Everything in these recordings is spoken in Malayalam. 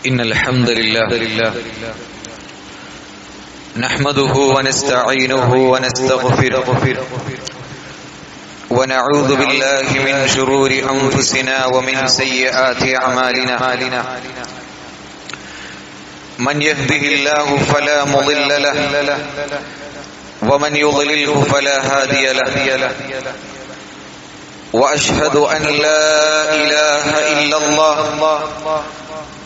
إن الحمد لله نحمده ونستعينه ونستغفره ونعوذ بالله من شرور أنفسنا ومن سيئات أعمالنا من يهده الله فلا مضل له ومن يضلله فلا هادي له وأشهد أن لا إله إلا الله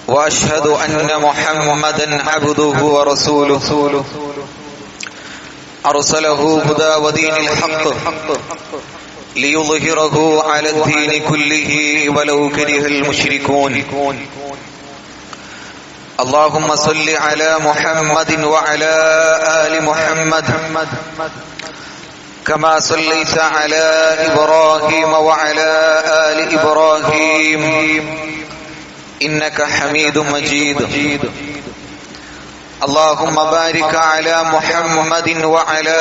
وأشهد أن محمدا عبده ورسوله أرسله هدى ودين الحق ليظهره على الدين كله ولو كره المشركون. اللهم صل على محمد وعلى آل محمد كما صليت على إبراهيم وعلى آل إبراهيم إنك حميد مجيد. اللهم بارك على محمد وعلى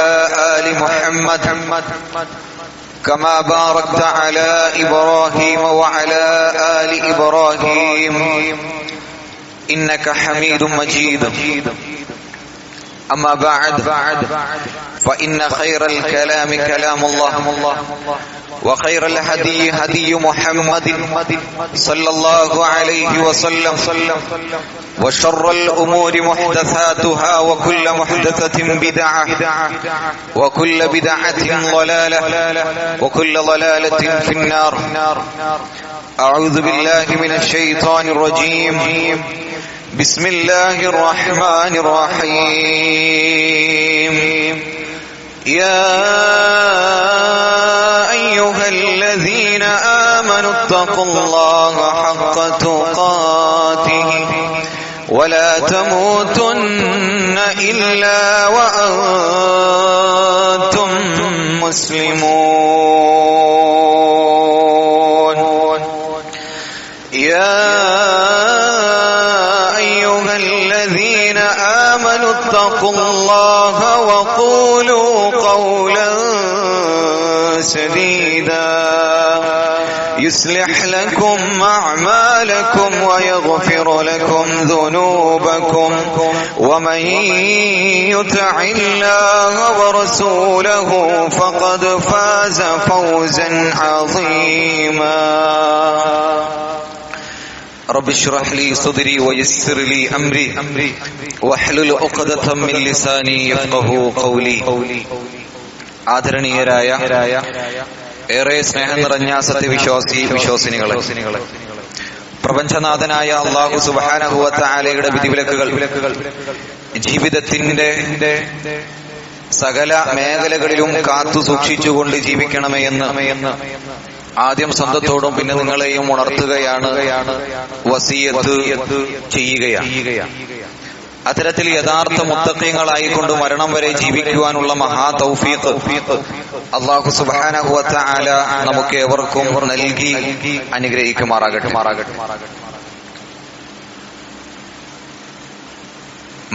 آل محمد كما باركت على إبراهيم وعلى آل إبراهيم إنك حميد مجيد. أما بعد فإن خير الكلام كلام الله وخير الهدي هدي محمد صلى الله عليه وسلم وشر الأمور محدثاتها وكل محدثة بدعة وكل بدعة ضلالة وكل ضلالة في النار. أعوذ بالله من الشيطان الرجيم. بسم الله الرحمن الرحيم. يا أيها الذين آمنوا اتقوا الله حق تقاته ولا تموتن إلا وأنتم مسلمون. يا أيها الذين آمنوا اتقوا الله وقولوا قولا سديدا يصلح لكم أعمالكم ويغفر لكم ذنوبكم ومن يطع الله ورسوله فقد فاز فوزا عظيما. رب اشرح لي صدري ويسر لي أمري واحلل عقدة من لساني يفقهوا قولي. ആദരണീയരായ ഏറെ സ്നേഹം നിറഞ്ഞ വിശ്വാസിനികളെ, പ്രപഞ്ചനാഥനായ അല്ലാഹു സുബ്ഹാനഹു വ തആലയുടെ വിധിവിലക്കുകൾ ജീവിതത്തിന്റെ സകല മേഖലകളിലും കാത്തു സൂക്ഷിച്ചുകൊണ്ട് ജീവിക്കണമേ എന്ന് ആദ്യം സ്വന്തത്തോടും പിന്നെ നിങ്ങളെയും ഉണർത്തുകയാണ്, വസിയത്ത് ചെയ്യുകയാണ്. അത്തരത്തിൽ യഥാർത്ഥ മുത്തഖീങ്ങളായിക്കൊണ്ട് മരണം വരെ ജീവിക്കുവാനുള്ള മഹാ തൗഫീഖ് അല്ലാഹു സുബ്ഹാനഹു വ തആല നമുക്ക് ഏവർക്കും നൽകി അനുഗ്രഹിക്കുമാറാകട്ടെ.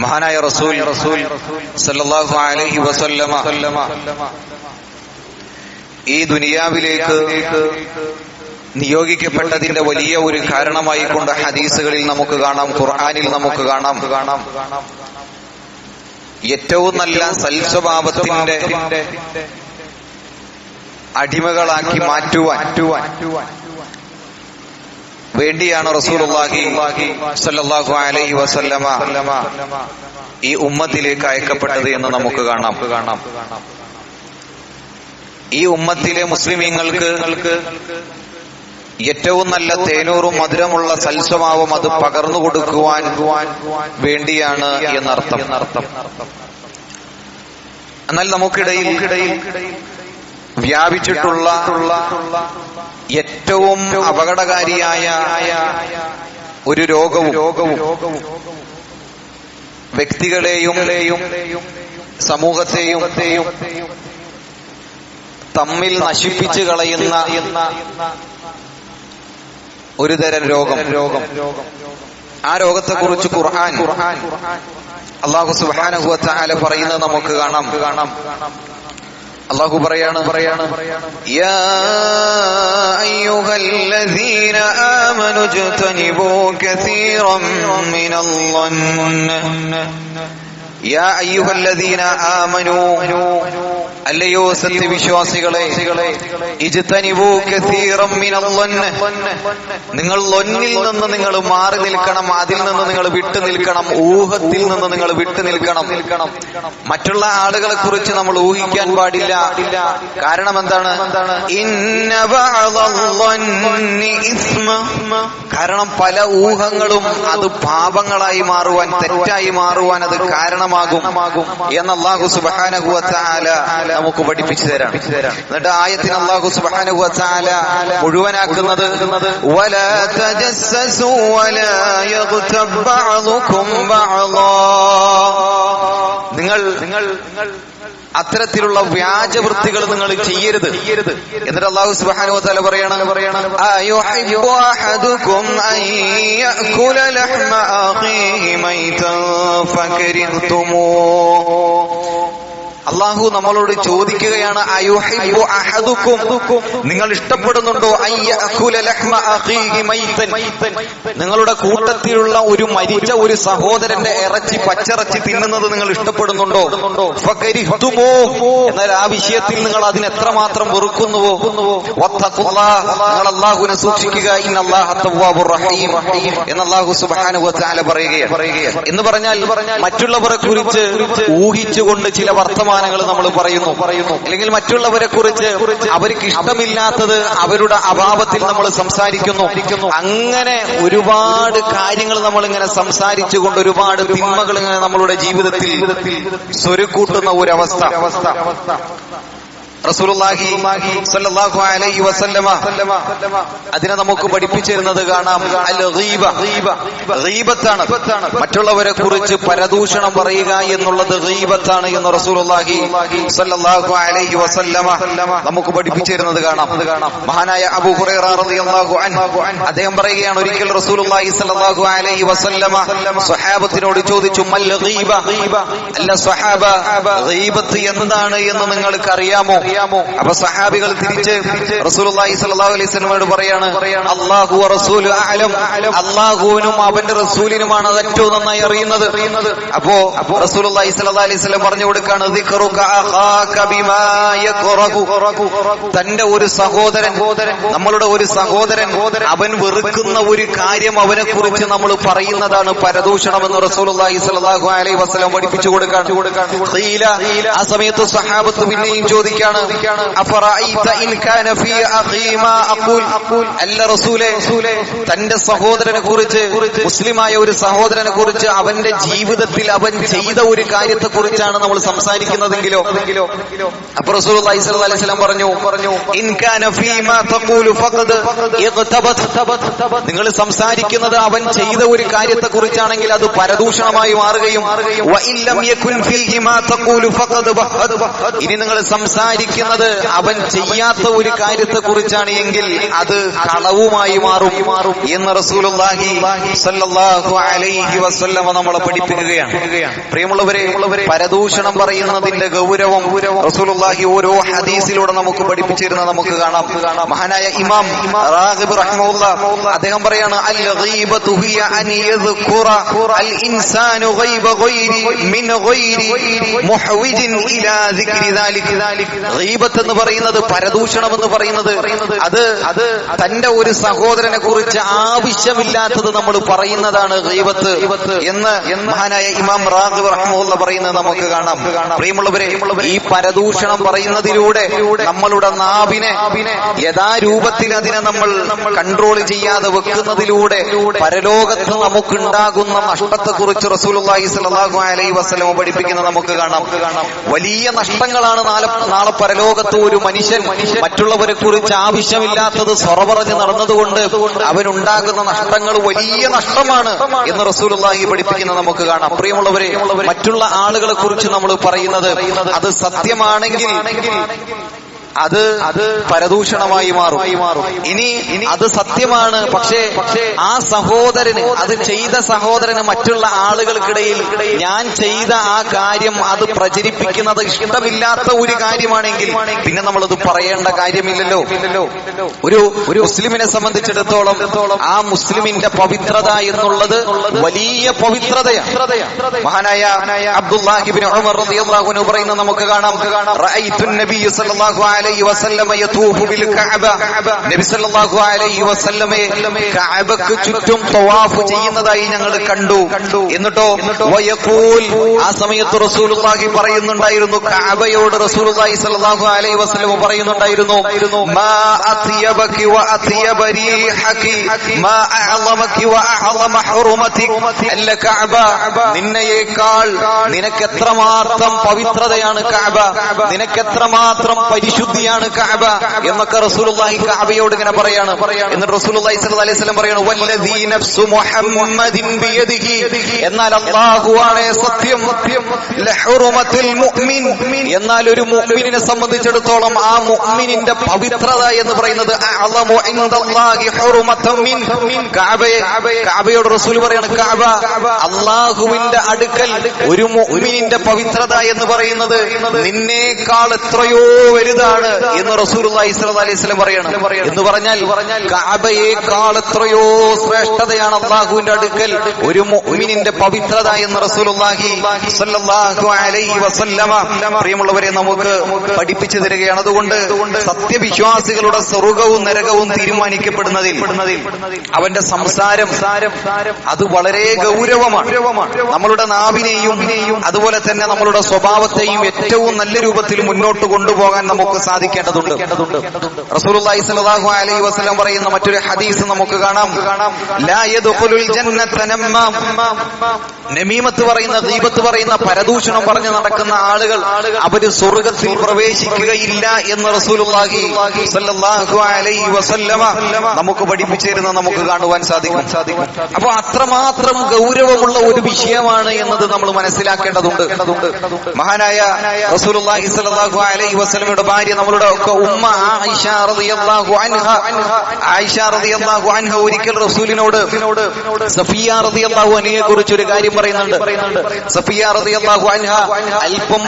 മഹാനായ റസൂൽ സല്ലല്ലാഹു അലൈഹി വസല്ലമ ഈ ദുനിയാവിലേക്ക് നിയോഗിക്കപ്പെട്ടതിന്റെ വലിയ ഒരു കാരണമായി കൊണ്ട് ഹദീസുകളിൽ നമുക്ക് കാണാം, ഖുർആനിൽ നമുക്ക് കാണാം. ഏറ്റവും നല്ല സൽസ്വഭാവത്തിന്റെ അടിമകളാക്കി മാറ്റുവാൻ വേണ്ടിയാണ് റസൂലുള്ളാഹി സ്വല്ലല്ലാഹു അലൈഹി വസല്ലമ ഈ ഉമ്മത്തിലേക്ക് അയക്കപ്പെട്ടത് എന്ന് നമുക്ക് കാണാം. ഈ ഉമ്മത്തിലെ മുസ്ലിമീങ്ങൾക്ക് ഏറ്റവും നല്ല തേനൂറും മധുരമുള്ള സൽസ്വഭാവം അത് പകർന്നു കൊടുക്കുവാൻ വേണ്ടിയാണ് എന്നർത്ഥം. എന്നാൽ നമുക്കിടയിൽ വ്യാപിച്ചിട്ടുള്ള ഏറ്റവും അപകടകാരിയായ ഒരു രോഗവും വ്യക്തികളെയും സമൂഹത്തെയും തമ്മിൽ നശിപ്പിച്ചു കളയുന്ന ഒരു തരം രോഗം. ആ രോഗത്തെക്കുറിച്ച് ഖുർആൻ അല്ലാഹു സുബ്ഹാനഹു വ തആല പറയുന്നത് നമുക്ക് കാണാം. അല്ലാഹു പറയാണ് യാ അയ്യുഹല്ലദീന ആമനു ജ്തനിബൂ കസീറൻ മിനൽ-ളൻന് യാ അയ്യുഹല്ലദീന ആമനു അല്ലയോ സത്യവിശ്വാസികളെ ഇജ്തനിബൂ കസീറൻ മിനൽ-ളൻന് നിങ്ങൾ ലൊന്നിൽ നിന്ന് നിങ്ങൾ മാറി നിൽക്കണം, അതിൽ നിന്ന് നിങ്ങൾ വിട്ടു നിൽക്കണം, ഊഹത്തിൽ നിന്ന് നിങ്ങൾ വിട്ടു നിൽക്കണം. മറ്റുള്ള ആളുകളെ കുറിച്ച് നമ്മൾ ഊഹിക്കാൻ പാടില്ല. കാരണം എന്താണ്? ഇന്ന ബഅദ-ളന്നി ഇസ്മ, കാരണം പല ഊഹങ്ങളും അത് പാപങ്ങളായി മാറുവാൻ, തെറ്റായി മാറുവാൻ അത് കാരണമാകും എന്ന് അല്ലാഹു സുബ്ഹാനഹു വ തആല നമുക്ക് പഠിപ്പിച്ചു തരാം. എന്നിട്ട് ആയത്തിന് അല്ലാഹു സുബ്ഹാനഹു വ തആല മുഴുവനാക്കുന്നത് വലാ തജസ്സസു വലാ യഗ്തബ് ബഅദുകും ബഅദാ, നിങ്ങൾ അത്തരത്തിലുള്ള വ്യാജവൃത്തികൾ നിങ്ങൾ ചെയ്യരുത്. എന്നിട്ട് അല്ലാഹു സുബ്ഹാനഹു വ തആല പറയാണ് അയുഹിബ്ബു അഹദുകും അൻ യഅകുല ലഹ്മ അഖീഹി മൈതൻ ഫകരിഹ്തുമൂ. അല്ലാഹു നമ്മളോട് ചോദിക്കുകയാണ് അയുഹിബ്ബു അഹദുകും, നിങ്ങൾ ഇഷ്ടപ്പെടുന്നുണ്ടോ അയ്യഅകുല ലഹ്മ അഖീഹി മൈതൻ, നിങ്ങളുടെ കൂട്ടത്തിലുള്ള ഒരു മരിച്ച ഒരു സഹോദരന്റെ ഇറച്ചി, പച്ചിറച്ചി തിന്നുന്നത് നിങ്ങൾ ഇഷ്ടപ്പെടുന്നുണ്ടോ? ഫകരിഹ്തുമൂ, എന്നാൽ ആ വിഷയത്തിൽ നിങ്ങൾ അതിന് എത്രമാത്രം വെറുക്കുന്നുവോ? വത്തഖുല്ലാഹ്, നിങ്ങൾ അല്ലാഹുവിനെ സൂക്ഷിക്കുക, ഇന്നല്ലാഹ തവ്വാബുർ റഹീം എന്ന് അല്ലാഹു സുബ്ഹാനഹു വ തആല പറയുകയാണ്. എന്ന് പറഞ്ഞാൽ മറ്റുള്ളവരെ കുറിച്ച് ഊഹിച്ചുകൊണ്ട് ചില വർത്തമാനങ്ങൾ നമ്മൾ പറയുന്നു, അല്ലെങ്കിൽ മറ്റുള്ളവരെ കുറിച്ച് അവർക്ക് ഇഷ്ടമില്ലാത്തത് അവരുടെ അഭാവത്തിൽ നമ്മൾ സംസാരിക്കുന്നു. അങ്ങനെ ഒരുപാട് കാര്യങ്ങൾ നമ്മൾ ഇങ്ങനെ സംസാരിച്ചുകൊണ്ട് ഒരുപാട് തിന്മകൾ ഇങ്ങനെ നമ്മളുടെ ജീവിതത്തിൽ സ്വരുക്കൂട്ടുന്ന ഒരവസ്ഥ റസൂലുള്ളാഹി സ്വല്ലല്ലാഹു അലൈഹി വസല്ലമ അതിനെ നമുക്ക് പഠിപ്പിച്ചിരുന്നത് കാണാം. അൽ ഗീബ, ഗീബത്താണ്. മറ്റുള്ളവരെ കുറിച്ച് പരദൂഷണം പറയുക എന്നുള്ളത് ഗീബത്താണ് എന്ന് റസൂലുള്ളാഹി സ്വല്ലല്ലാഹു അലൈഹി വസല്ലമ നമുക്ക് പഠിപ്പിച്ചിരുന്നത് കാണാം. മഹാനായ അബൂ ഹുറൈറ റളിയല്ലാഹു അൻഹു അദ്ദേഹം പറയുകയാണ്, ഒരിക്കൽ റസൂലുള്ളാഹി സ്വല്ലല്ലാഹു അലൈഹി വസല്ലമ സ്വഹാബത്തിനോട് ചോദിച്ചു, മൽ ഗീബ, അല്ല സ്വഹാബ, ഗീബത്ത് എന്താണ് എന്ന് നിങ്ങൾക്ക് അറിയാമോ? അപ്പൊ സഹാബികൾ തിരിച്ച് റസൂലുള്ളാഹി സ്വല്ലല്ലാഹു അലൈഹി വസല്ലമയോട് പറയാണ്, അല്ലാഹു വ റസൂലു അഅലം, അല്ലാഹുവിനും അവന്റെ റസൂലിനുമാണ് അത് ഏറ്റവും നന്നായി അറിയുന്നത്. അപ്പോ റസൂലുള്ളാഹി സ്വല്ലല്ലാഹു അലൈഹി വസല്ലം പറഞ്ഞു കൊടുക്കാണ്, ദിക്റുക അഖാക ബിമാ യക്റഹു, തന്റെ ഒരു സഹോദരൻ, നമ്മളുടെ ഒരു സഹോദരൻ അവൻ വെറുക്കുന്ന ഒരു കാര്യം അവനെ കുറിച്ച് നമ്മൾ പറയുന്നതാണ് പരദൂഷണം എന്ന് റസൂലുള്ളാഹി സ്വല്ലല്ലാഹു അലൈഹി വസല്ലം പഠിപ്പിച്ചു കൊടുക്കാണ്. ആ സമയത്ത് സഹാബത്ത് പിന്നെയും ചോദിക്കാണ്, അല്ല റസൂലേ, തന്റെ സഹോദരനെ കുറിച്ച്, മുസ്ലിമായ ഒരു സഹോദരനെ കുറിച്ച് അവന്റെ ജീവിതത്തിൽ അവൻ ചെയ്ത ഒരു കാര്യത്തെ കുറിച്ചാണ് നമ്മൾ സംസാരിക്കുന്നതെങ്കിലോ? അപ്പൊ റസൂലുള്ളാഹി സ്വല്ലല്ലാഹു അലൈഹി വസല്ലം പറഞ്ഞു, ഇൻ കാന ഫീമാ തഖൂലു ഫഖദ് ഇഗ്തബത്, നിങ്ങൾ സംസാരിക്കുന്നത് അവൻ ചെയ്ത ഒരു കാര്യത്തെ കുറിച്ചാണെങ്കിൽ അത് പരദൂഷണമായി മാറുകയും, വ ഇല്ലം യകുൻ ഫീഹി മാ തഖൂലു ഫഖദ് ബഹദ്, ഇനി നിങ്ങൾ സംസാരിക്കുന്നത് അവൻ ചെയ്യാത്ത ഒരു കാര്യത്തെ കുറിച്ചാണ് എങ്കിൽ അത് കളവുമായി മാറും എന്ന് റസൂലുള്ളാഹി സ്വല്ലല്ലാഹു അലൈഹി വസല്ലം നമ്മളെ പഠിപ്പിക്കുകയാണ്. പ്രിയമുള്ളവരെ, പരദൂഷണം പറയുന്നതിന്റെ ഗൗരവം റസൂലുള്ളാഹി ഓരോ ഹദീസിലൂടെ നമുക്ക് പഠിപ്പിച്ചിരുന്നത് നമുക്ക് കാണാം. മഹാനായ ഇമാം റാഗിബ് റഹിമഹുല്ലാഹ് അദ്ദേഹം പറയാണ്, അൽ ഗീബതു ഹിയ അൻ യദ്കുറ അൽ ഇൻസാനു ഗൈബ ഗൈരി മിൻ ഗൈരി മുഹ്വിജിൻ ഇലാ ദിക്രി ദാലിക. ഗീബത്ത് എന്ന് പറയുന്നത്, പരദൂഷണം എന്ന് പറയുന്നത്, അത് തന്റെ ഒരു സഹോദരനെ കുറിച്ച് ആവശ്യമില്ലാത്തത് നമ്മൾ പറയുന്നതാണ് ഗീബത്ത് എന്ന് മഹാനായ ഇമാം റാഗിബ് റഹിമഹുല്ലാഹ് പറയുന്നത് നമുക്ക് കാണാം. പ്രിയമുള്ളവരെ, ഈ പരദൂഷണം പറയുന്നതിലൂടെ നമ്മളുടെ നാവിനെ യഥാരൂപത്തിൽ അതിനെ നമ്മൾ കൺട്രോൾ ചെയ്യാതെ വെക്കുന്നതിലൂടെ പരലോകത്ത് നമുക്കുണ്ടാകുന്ന നഷ്ടത്തെ കുറിച്ച് റസൂലുള്ളാഹി സ്വല്ലല്ലാഹു അലൈഹി വസല്ലം പഠിപ്പിക്കുന്നത് നമുക്ക് കാണാം. വലിയ നഷ്ടങ്ങളാണ് നാളെ പരലോകത്ത് ഒരു മനുഷ്യൻ മറ്റുള്ളവരെ കുറിച്ച് ആവശ്യമില്ലാത്തത് സൊറ പറഞ്ഞ് നടന്നതുകൊണ്ട് അവനുണ്ടാകുന്ന നഷ്ടങ്ങൾ വലിയ നഷ്ടമാണ് എന്ന് റസൂലുള്ളാഹി പഠിപ്പിക്കുന്നത് നമുക്ക് കാണാം. പ്രിയമുള്ളവരെ, മറ്റുള്ള ആളുകളെ കുറിച്ച് നമ്മൾ പറയുന്നത് അത് സത്യമാണെങ്കിൽ അത് പരദൂഷണമായി മാറും. ഇനി അത് സത്യമാണ്, പക്ഷേ ആ സഹോദരന്, അത് ചെയ്ത സഹോദരന് മറ്റുള്ള ആളുകൾക്കിടയിൽ ഞാൻ ചെയ്ത ആ കാര്യം അത് പ്രചരിപ്പിക്കുന്നത് ഇഷ്ടമില്ലാത്ത ഒരു കാര്യമാണെങ്കിൽ പിന്നെ നമ്മളത് പറയേണ്ട കാര്യമില്ലല്ലോ. ഒരു മുസ്ലിമിനെ സംബന്ധിച്ചിടത്തോളം ആ മുസ്ലിമിന്റെ പവിത്രത എന്നുള്ളത് വലിയ പവിത്രതയാണ്. മഹാനായ അബ്ദുല്ലാഹി ഇബ്നു ഉമർ റളിയല്ലാഹു അൻഹു പറയുന്നത് നമുക്ക് കാണാം, റഅയ്തു നബിയ സല്ലല്ലാഹു അലൈഹി വസല്ലമ യതൂഫു ബിൽ കഅബ, നബി സല്ലല്ലാഹു അലൈഹി വസല്ലമയെ കഅബക്ക് ചുറ്റും തവാഫ് ചെയ്യുന്നതായി ഞങ്ങൾ കണ്ടു. എന്നിട്ടോ വയഖൂൽ, ആ സമയത്ത് റസൂലുള്ളാഹി പറയുന്നുണ്ടായിരുന്നു, കഅബയോട് റസൂലുള്ളാഹി സല്ലല്ലാഹു അലൈഹി വസല്ലം പറയുന്നുണ്ടായിരുന്നു, മാ അത്യബകി വ അത്യബ റീഹകി മാ അഅളമകി വ അഅളമ ഹുറുമതിക്, അല്ല കഅബ, നിന്നയേക്കാൾ നിനക്കെത്രമാത്രം പവിത്രതയാണ് കഅബ, നിനക്കെത്രമാത്രം പരിശുദ്ധിയാണ് കഅബ എന്നൊക്കെ റസൂലുള്ളാഹി കഅബയോട് ഇങ്ങനെ പറയാണ്. എന്നിട്ട് റസൂലുള്ളാഹി സ്വല്ലല്ലാഹു അലൈഹി വസല്ലം പറയാണ്, വല്ലദീ നഫ്സു മുഹമ്മദിൻ ബിയദിഹി, എന്നാൽ അല്ലാഹുവാണ് സത്യം, ലഹുറുമത്തുൽ മുഅ്മിൻ, എന്നാൽ ഒരു മുഅ്മിനിനെ സംബന്ധിച്ചിടത്തോളം ആ മുഅ്മിനിന്റെ പവിത്രത എന്ന് പറയുന്നത് അഅളമു ഇൻദല്ലാഹി ഹുറുമതൻ മിൻ, കഅബയോട് റസൂൽ പറയാണ്, കഅബ അല്ലാഹുവിന്റെ അടുക്കൽ ഒരു മുഅ്മിനിന്റെ പവിത്രത എന്ന് പറയുന്നത് നിന്നേക്കാൾ എത്രയോ വലുതാണ് എന്ന് റസൂലുള്ളാഹി സ്വല്ലല്ലാഹു അലൈഹി വസല്ലം പറയാണ്. എന്ന് പറഞ്ഞാൽ കഅബയേക്കാൾ എത്രയോ ശ്രേഷ്ഠതയാണ് അല്ലാഹുവിന്റെ അടുക്കൽ ഒരു മുഅ്മിനിന്റെ പവിത്രത എന്ന് റസൂലുള്ളാഹി സ്വല്ലല്ലാഹു അലൈഹി വസല്ലമ പ്രിയമുള്ളവരെ നമുക്ക് പഠിപ്പിച്ചു തരികയാണ്. അതുകൊണ്ട് സത്യവിശ്വാസികളുടെ സ്വർഗ്ഗവും നരകവും തീരുമാനിക്കപ്പെടുന്നതിൽ അവന്റെ സംസാരം അത് വളരെ ഗൗരവമാണ്. നമ്മളുടെ നാവിനെയും അതുപോലെ തന്നെ നമ്മളുടെ സ്വഭാവത്തെയും ഏറ്റവും നല്ല രൂപത്തിൽ മുന്നോട്ട് കൊണ്ടുപോകാൻ നമുക്ക് സാധിക്കേണ്ടതുണ്ട്. റസൂലുള്ളാഹി സ്വല്ലല്ലാഹു അലൈഹി വസല്ലം പറയുന്ന മറ്റൊരു ഹദീസ് നമുക്ക് കാണാം, ലാ യദ്ഖുലുൽ ജന്നത നമ്മാം, നമീമത്ത് പറയുന്ന, ഗീബത്ത് പറയുന്ന, പരദൂഷണം പറഞ്ഞു നടക്കുന്ന ആളുകൾ അവര് സ്വർഗ്ഗത്തിൽ പ്രവേശിക്കുകയില്ല എന്ന് റസൂലുള്ളാഹി സ്വല്ലല്ലാഹു അലൈഹി വസല്ലമ നമുക്ക് പഠിപ്പിച്ചു തരുന്നത് നമുക്ക് കാണുവാൻ സാധിക്കും. അപ്പൊ അത്രമാത്രം ഗൗരവമുള്ള ഒരു വിഷയമാണ് എന്നത് നമ്മൾ മനസ്സിലാക്കേണ്ടതുണ്ട്. മഹാനായ റസൂലുള്ളാഹി സ്വല്ലല്ലാഹു അലൈഹി വസല്ലമയുടെ ഭാര്യ, നമ്മളുടെ ഒക്കെ ഉമ്മ ആയിഷ റളിയല്ലാഹു അൻഹ, ആയിഷ റളിയല്ലാഹു അൻഹ ഒരിക്കൽ റസൂലിനോട് സഫിയ റളിയല്ലാഹു അൻഹയെ കുറിച്ച് ഒരു കാര്യം പറയുന്നുണ്ട്. സഫിയ റളിയല്ലാഹു അൻഹ അല്പം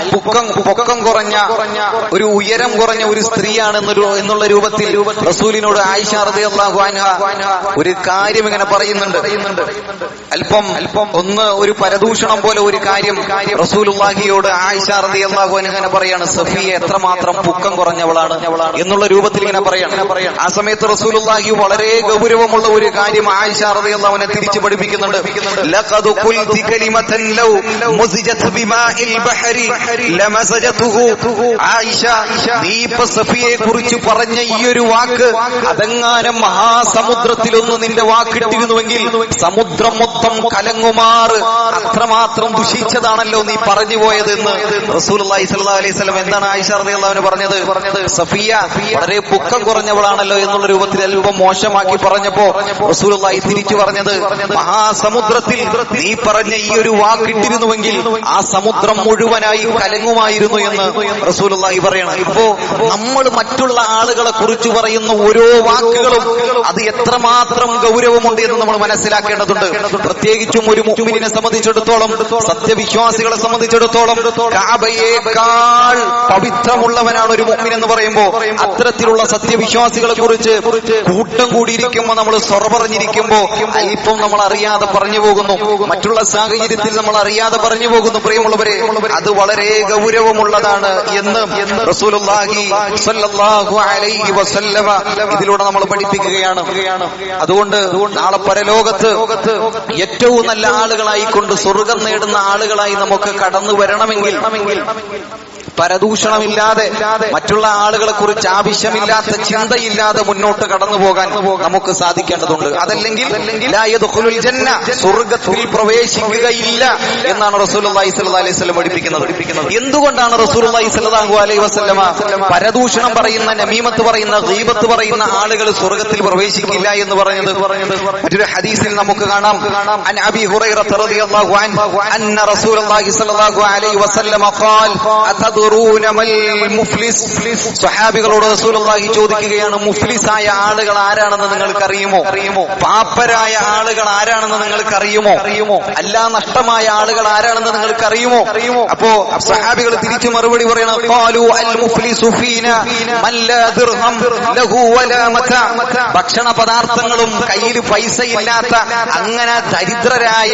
പൊക്കം കുറഞ്ഞ, ഒരു ഉയരം കുറഞ്ഞ ഒരു സ്ത്രീയാണ് എന്നുള്ള രൂപത്തിൽ റസൂലിനോട് ആയിഷ റളിയല്ലാഹു അൻഹ ഒരു കാര്യം ഇങ്ങനെ പറയുന്നുണ്ട്. അല്പം ഒരു പരദൂഷണം പോലെ ഒരു കാര്യം റസൂലുള്ളാഹിയോട് ആയിഷ റളിയല്ലാഹു അൻഹ പറയാണ്, സഫിയ എത്രമാത്രം പൊക്കം കുറഞ്ഞവളാണ് എന്നുള്ള രൂപത്തിൽ ഇങ്ങനെ പറയാണ്. ആ സമയത്ത് റസൂലുള്ളാഹി വളരെ ഗൗരവമുള്ള ഒരു കാര്യം ആയിഷ റളിയല്ലാഹു അൻഹ തിരിച്ചു പഠിപ്പിക്കുന്നുണ്ട്. ലഖദ് ഖുൽതി കലിമതൻ ലൗ മുസിജത് ബിമാഇൽ ബഹരി ലമസജതുഹു, ആയിഷ, നീ ഇപ്പോ സഫിയയെ കുറിച്ച് പറഞ്ഞ ഈ ഒരു വാക്ക് അതെങ്ങാനും മഹാസമുദ്രത്തിലൊന്ന് നിന്റെ വാക്കിട്ടിരുന്നുവെങ്കിൽ സമുദ്രം മൊത്തം കലങ്ങുമാറ് അത്രമാത്രം ദുഷിച്ചതാണല്ലോ നീ പറഞ്ഞു പോയതെന്ന് റസൂലുള്ളാഹി സ്വല്ലല്ലാഹു അലൈഹി വസല്ലം എന്താണ് ആയിഷ റളിയല്ലാഹു അൻഹ പറഞ്ഞത്? സഫിയ വളരെ പൊക്കം കുറഞ്ഞവളാണല്ലോ എന്നുള്ള രൂപത്തിൽ അല്പം മോശമാക്കി പറഞ്ഞപ്പോ റസൂലുള്ളാഹി തിരിച്ചു പറഞ്ഞത്, മഹാസമുദ്രത്തിൽ നീ പറഞ്ഞ ഈ ഒരു വാക്കിട്ടിരുന്നുവെങ്കിൽ ആ സമുദ്രം മുഴുവനായി കലങ്ങുമായിരുന്നു എന്ന് റസൂലുള്ളാഹി പറയണം. ഇപ്പോ നമ്മൾ മറ്റുള്ള ആളുകളെ കുറിച്ച് പറയുന്ന ഓരോ വാക്കുകളും അത് എത്രമാത്രം ഗൗരവമുണ്ട് എന്ന് നമ്മൾ മനസ്സിലാക്കേണ്ടതുണ്ട്. പ്രത്യേകിച്ചും ഒരു മുഅ്മിനിനെ സംബന്ധിച്ചിടത്തോളം, സത്യവിശ്വാസികളെ സംബന്ധിച്ചിടത്തോളം കഅബയേക്കാൾ പവിത്രമുള്ളവനാണ് ഒരു മുഅ്മിൻ എന്ന് പറയുമ്പോൾ അത്തരത്തിലുള്ള സത്യവിശ്വാസികളെ കുറിച്ച് കൂട്ടം കൂടിയിരിക്കുമ്പോൾ, നമ്മൾ സ്വറ പറഞ്ഞിരിക്കുമ്പോ അല്പം നമ്മൾ അറിയാതെ പറഞ്ഞു പോകുന്നു, മറ്റുള്ള സാഹചര്യത്തിൽ നമ്മൾ അറിയാതെ പറഞ്ഞു പോകുന്നു. പ്രിയമുള്ളവരെ, അത് വളരെ ഗൗരവമുള്ളതാണ് എന്ന് റസൂലുള്ളാഹി സ്വല്ലല്ലാഹു അലൈഹി വസല്ലമ ഇതിലൂടെ നമ്മൾ പഠിപ്പിക്കുകയാണ്. അതുകൊണ്ട് നാളെ പരലോകത്ത് ഏറ്റവും നല്ല ആളുകളായിക്കൊണ്ട് സ്വർഗം നേടുന്ന ആളുകളായി നമുക്ക് കടന്നു വരണമെങ്കിൽ പരദൂഷണമില്ലാതെ, മറ്റുള്ള ആളുകളെ കുറിച്ച് ആവശ്യമില്ലാത്ത ചിന്തയില്ലാതെ മുന്നോട്ട് കടന്നു പോകാൻ നമുക്ക് സാധിക്കേണ്ടതുണ്ട്. അതല്ലെങ്കിൽ ലാ യദ്ഖുലുൽ ജന്ന, സ്വർഗ്ഗത്തിൽ പ്രവേശിക്കുകയില്ല എന്നാണ് റസൂലുള്ളാഹി സ്വല്ലല്ലാഹു അലൈഹി വസല്ലം പഠിപ്പിക്കുന്നത്. എന്തുകൊണ്ടാണ് റസൂലുള്ളാഹി സ്വല്ലല്ലാഹു അലൈഹി വസല്ലമ പരദൂഷണം പറയുന്ന, നമീമത്ത് പറയുന്ന, ഗീബത്ത് പറയുന്ന ആളുകൾ സ്വർഗ്ഗത്തിൽ പ്രവേശിക്കില്ല എന്ന് പറഞ്ഞത്? മറ്റൊരു ഹദീസിൽ നമുക്ക് കാണാം, അൻ അബീ ഹുറൈറ റളിയല്ലാഹു അൻഹു അന്ന റസൂലുള്ളാഹി സ്വല്ലല്ലാഹു അലൈഹി വസല്ലമ ഖാൽ അതദറൂന മൽ മുഫ്ലിസ്, സ്വഹാബികളോട് റസൂലുള്ളാഹി ചോദിക്കുകയാണ്, മുഫ്ലിസായ ആളുകൾ ആരാണെന്ന് നിങ്ങൾക്കറിയുമോ? പാപ്പരായ ആളുകൾ ആരാണെന്ന് നിങ്ങൾക്കറിയുമോ? അല്ല നഷ്ടമായ ആളുകൾ ആരാണെന്ന് നിങ്ങൾക്കറിയുമോ? അപ്പോ സ്വഹാബികൾ തിരിച്ചു മറുപടി പറയണം, ഖാലു അൽ മുഫ്ലിസു ഫീനാ മൻ ലാ ദിർഹം ലഹു വലാ മതാ. ഭക്ഷണ പദാർത്ഥങ്ങളും കയ്യിൽ പൈസ ഇല്ലാത്ത അങ്ങനെ ദരിദ്രരായ